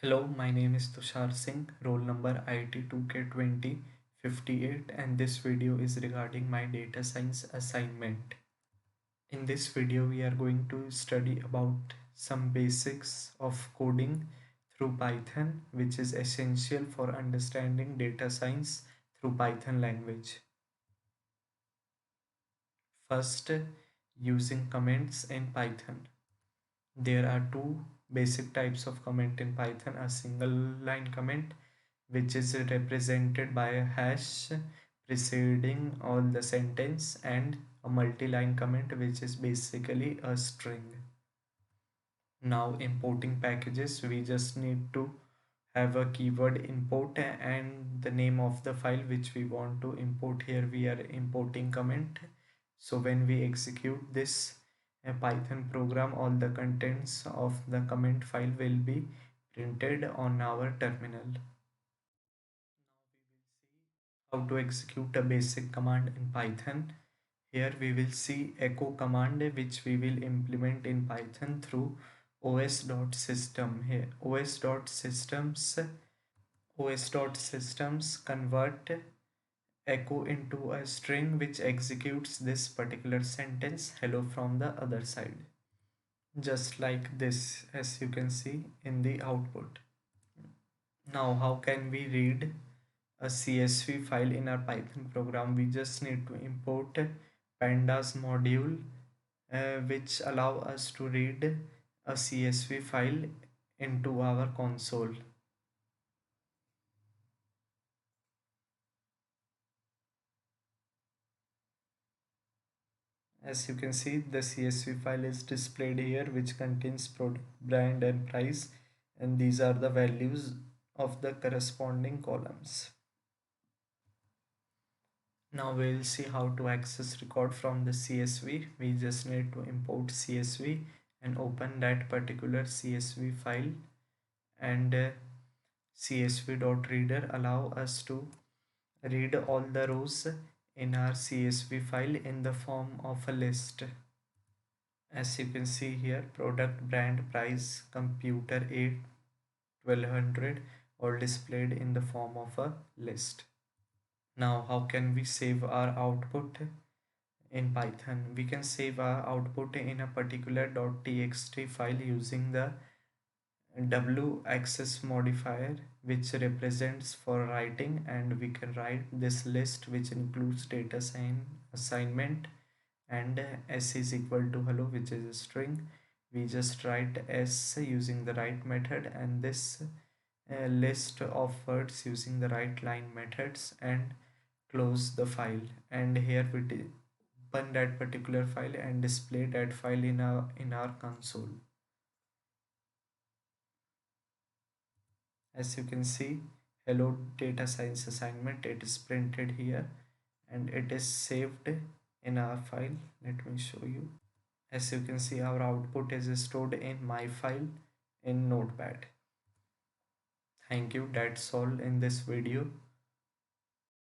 Hello, my name is Tushar Singh, roll number IT2K2058, and this video is regarding my data science assignment. In this video, we are going to study about some basics of coding through Python, which is essential for understanding data science through Python language. First, using comments in Python. There are two basic types of comment in Python: a single line comment, which is represented by a hash preceding all the sentence, and a multi-line comment, which is basically a string. Now, importing packages, we just need to have a keyword import and the name of the file which we want to import. Here we are importing comment. So when we execute this Python program, all the contents of the comment file will be printed on our terminal. How to execute a basic command in Python. Here we will see echo command, which we will implement in Python through os.system. Here os.systems convert echo into a string which executes this particular sentence hello from the other side, just like this, as you can see in the output. Now, how can we read a CSV file in our Python program? We just need to import pandas module, which allow us to read a CSV file into our console. As you can see, the CSV file is displayed here, which contains product, brand, and price, and these are the values of the corresponding columns. Now we'll see how to access record from the CSV. We just need to import CSV and open that particular CSV file, and CSV.reader allow us to read all the rows in our CSV file in the form of a list. As you can see here, product, brand, price, computer aid, 1200, all displayed in the form of a list. Now, how can we save our output in Python? We can save our output in a particular .txt file using the w-access modifier, which represents for writing, and we can write this list, which includes data assignment, and s is equal to hello, which is a string. We just write s using the write method, and this list of words using the write line methods, and close the file. And here we open that particular file and display that file in our console. As you can see, hello data science assignment, it is printed here and it is saved in our file. Let me show you. As you can see, our output is stored in my file in Notepad. Thank you. That's all in this video.